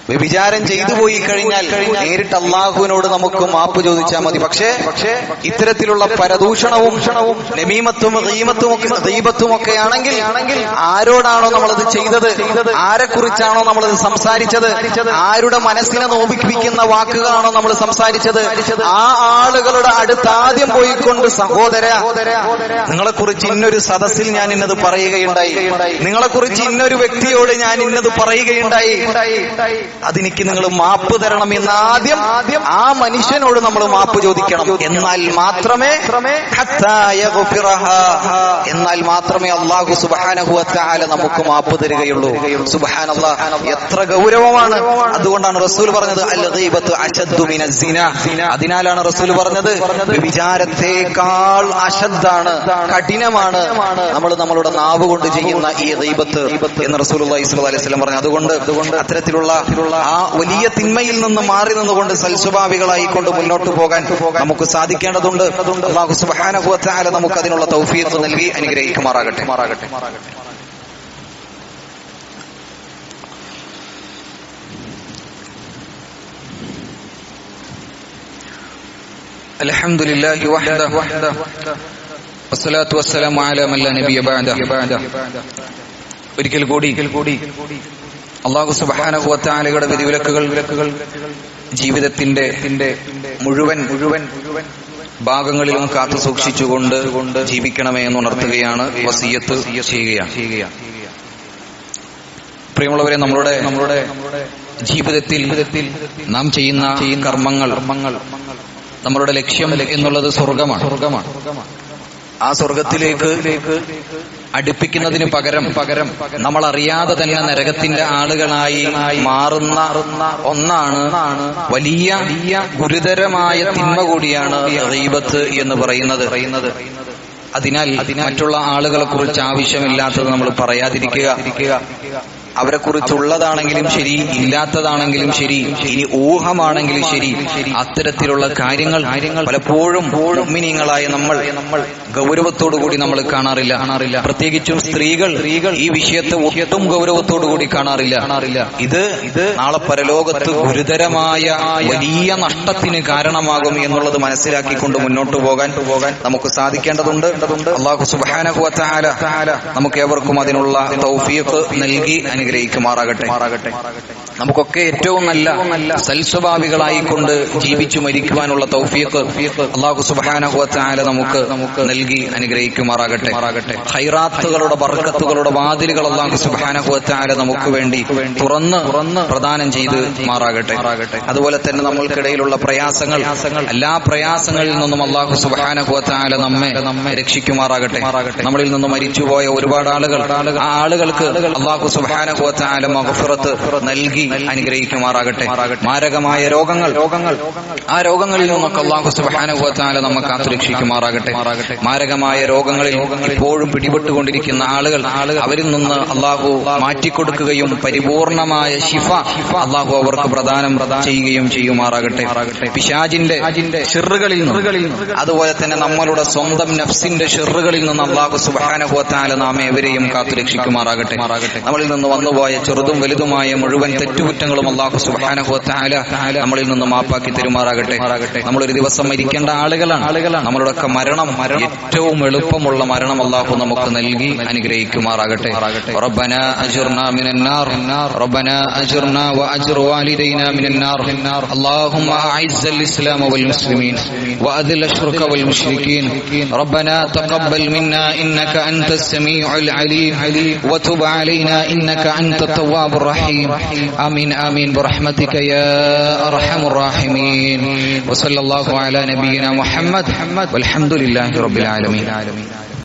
വ്യഭിചാരം ചെയ്തു പോയി കഴിഞ്ഞാൽ നേരിട്ട് അള്ളാഹുവിനോട് നമുക്ക് മാപ്പ് ചോദിച്ചാൽ മതി. പക്ഷേ ഇത്തരത്തിലുള്ള പരദൂഷണവും നമീമത്തും ഗീബത്തുമൊക്കെ ആണെങ്കിൽ ആരോടാണോ നമ്മളത് ചെയ്തത്, ആരെക്കുറിച്ചാണോ നമ്മളത് സംസാരിച്ചത്, ആരുടെ മനസ്സിനെ നോവിപ്പിക്കുന്ന വാക്കുകളാണോ നമ്മൾ സംസാരിച്ചത്, ആ ആളുകളുടെ അടുത്ത് ആദ്യം പോയിക്കൊണ്ട്, സഹോദര, നിങ്ങളെക്കുറിച്ച് ഇന്നൊരു സദസ്സിൽ ഞാൻ ഇന്നത് പറയുകയുണ്ടായി, നിങ്ങളെക്കുറിച്ച് ഇന്നൊരു വ്യക്തിയോട് ഞാൻ ഇന്നത് പറയുകയുണ്ടായി, അതെനിക്ക് നിങ്ങൾ മാപ്പ് തരണം എന്ന് ആദ്യം ആ മനുഷ്യനോട് നമ്മൾ മാപ്പ് ചോദിക്കണം. എന്നാൽ മാത്രമേ അല്ലാഹു സുബ്ഹാനഹു വ തആല നമുക്ക് മാപ്പ് തരികയുള്ളൂ. സുബ്ഹാനല്ലാഹ്, എത്ര ഗൗരവമാണ്. അതുകൊണ്ടാണ് റസൂൽ പറഞ്ഞത് അൽ ഗീബത്തു അശദ്ദു മിനസ് സിനാ. അതിനാലാണ് റസൂൽ പറഞ്ഞത് വ്യഭിചാരത്തെക്കാൾ അശദ്ദാണ്, കഠിനമാണ് നമ്മളുടെ നാവ് കൊണ്ട് ചെയ്യുന്ന ഈ ഗീബത്ത് എന്ന് റസൂലുള്ളാഹി സ്വല്ലല്ലാഹു അലൈഹി വസല്ലം പറഞ്ഞു. അതുകൊണ്ട് അത്തരത്തിലുള്ള ആ വലിയ തിന്മയിൽ നിന്ന് മാറി നിന്നുകൊണ്ട് സൽസ്വഭാവികളായിക്കൊണ്ട് മുന്നോട്ട് പോകാൻ നമുക്ക് സാധിക്കേണ്ടതുണ്ട്. അല്ലാഹു സുബ്ഹാനഹു വ തആല നമുക്ക് അതിനുള്ള തൗഫീഖ് നൽകി അനുഗ്രഹിക്കുമാറാകട്ടെ. അൽഹംദുലില്ലാഹി വഹ്ദഹു വസ്സലാത്തു വസ്സലാമു അലാ മൻ ലാ നബിയ ബഅദഹു. ഒരിക്കൽ കൂടി അല്ലാഹു സുബ്ഹാനഹു വ തആലയുടെ വിധിവിലക്കുകൾ ജീവിതത്തിന്റെ മുഴുവൻ ഭാഗങ്ങളിലും കാത്തു സൂക്ഷിച്ചുകൊണ്ട് ജീവിക്കണമേ എന്ന് ഉണർത്തുകയാണ്, വസിയ്യത്ത് ചെയ്യുകയാണ്. പ്രിയമുള്ളവരെ, നമ്മുടെ ജീവിതത്തിൽ നാം ചെയ്യുന്ന കർമ്മങ്ങൾ, നമ്മളുടെ ലക്ഷ്യം എന്നുള്ളത് സ്വർഗമാണ്. ആ സ്വർഗത്തിലേക്ക് അടുപ്പിക്കുന്നതിന് പകരം നമ്മൾ അറിയാതെ തന്നെ നരകത്തിന്റെ ആളുകളായി മാറുന്ന ഒന്നാണ്, വലിയ ഗുരുതരമായ തിന്മ കൂടിയാണ് ഗീബത്ത് എന്ന് പറയുന്നത്. അതിനാൽ മറ്റുള്ള ആളുകളെ കുറിച്ച് ആവശ്യമില്ലാത്തത് നമ്മൾ പറയാതിരിക്കുക. അവരെ കുറിച്ചുള്ളതാണെങ്കിലും ശരി, ഇല്ലാത്തതാണെങ്കിലും ശരി, ഇനി ഊഹമാണെങ്കിലും ശരി, അത്തരത്തിലുള്ള കാര്യങ്ങൾ പലപ്പോഴും മുഅ്മിനീങ്ങളായ നമ്മൾ ഗൗരവത്തോടുകൂടി നമ്മൾ കാണാറില്ല. പ്രത്യേകിച്ചും സ്ത്രീകൾ ഈ വിഷയത്തെ ഒട്ടും ഗൗരവത്തോടുകൂടി കാണാറില്ല. ഇത് നാളെ പരലോകത്ത് ഗുരുതരമായ വലിയ നഷ്ടത്തിന് കാരണമാകും എന്നുള്ളത് മനസ്സിലാക്കിക്കൊണ്ട് മുന്നോട്ട് പോകാൻ നമുക്ക് സാധിക്കേണ്ടതുണ്ട്. അല്ലാഹു സുബ്ഹാനഹു വ തആല നമുക്ക് ഏവർക്കും അതിനുള്ള തൗഫീഖ് നൽകി അനുഗ്രഹിക്കുമാറാകട്ടെ. നമുക്കൊക്കെ ഏറ്റവും നല്ല സൽസ്വഭാവികളായിക്കൊണ്ട് ജീവിച്ചു മരിക്കുവാനുള്ള തൗഫീഖ് അല്ലാഹു സുബ്ഹാനഹു വ തആല നമുക്ക് നൽകി അനുഗ്രഹിക്കുമാറാകട്ടെ. ഖൈറാത്തുകളുടെ ബർക്കത്തുകളുടെ വാതിലുകൾ അല്ലാഹു സുബ്ഹാനഹു വ തആല നമുക്ക് വേണ്ടി തുറന്ന് പ്രദാനം ചെയ്ത് മാറാകട്ടെ. അതുപോലെ തന്നെ നമ്മൾക്കിടയിലുള്ള പ്രയാസങ്ങൾ, എല്ലാ പ്രയാസങ്ങളിൽ നിന്നും അല്ലാഹു സുബ്ഹാനഹു വ തആല നമ്മെ രക്ഷിക്കുമാറാകട്ടെ. നമ്മളിൽ നിന്ന് മരിച്ചുപോയ ഒരുപാട് ആളുകൾ, ആ ആളുകൾക്ക് അല്ലാഹു സുബ്ഹാനഹു വ തആല മഗ്ഫിറത്ത് നൽകി അനുഗ്രഹിക്കുമാറാകട്ടെ. മാരകമായ രോഗങ്ങൾ, ആ രോഗങ്ങളിൽ നിന്നൊക്കെ അല്ലാഹു സുബ്ഹാനഹു വ തആല നമ്മെ കാത്തുരക്ഷിക്കുമാറാകട്ടെ. മാരകമായ രോഗങ്ങളിൽ ഇപ്പോഴും പിടിപെട്ടുകൊണ്ടിരിക്കുന്ന ആളുകൾ, അവരിൽ നിന്ന് അല്ലാഹു മാറ്റിക്കൊടുക്കുകയും പരിപൂർണമായ ശിഫ അല്ലാഹു അവർക്ക് പ്രദാനം ചെയ്യുകയും ചെയ്യുമാറാകട്ടെ. പിശാചിന്റെ ശിർറുകളിൽ നിന്ന്, അതുപോലെ തന്നെ നമ്മളുടെ സ്വന്തം നഫ്സിന്റെ ശിർറുകളിൽ നിന്ന് അല്ലാഹു സുബ്ഹാനഹു വ തആല നാം ഏവരെയും കാത്തുരക്ഷിക്കുമാറാകട്ടെ. നമ്മളിൽ നിന്ന് വന്നുപോയ ചെറുതും വലുതുമായ മുഴുവൻ തെറ്റുകുറ്റങ്ങളും അല്ലാഹു സുബ്ഹാനഹു വ തആല നമ്മളിൽ നിന്ന് മാപ്പാക്കി തരുമാറാകട്ടെ. നമ്മളൊരു ദിവസം മരിക്കേണ്ട ആളുകളാണ്. നമ്മളുടെയൊക്കെ മരണം ഏറ്റവും എളുപ്പമുള്ള മരണം അല്ലാഹു നമുക്ക് നൽകി അനുഗ്രഹിക്കുമാറാകട്ടെ. റബ്ബനാ അജ്ർനാ മിനന്നാർ, റബ്ബനാ അജ്ർനാ വഅജ്ർ വാലിദൈനാ മിനന്നാർ. اللهم أعز الإسلام والمسلمين وأذل الشرك والمشركين. ربنا تقبل منا إنك أنت السميع العليم وتب علينا إنك أنت التواب الرحيم. آمين آمين برحمتك يا أرحم الراحمين. وصلى الله على نبينا محمد والحمد لله رب العالمين.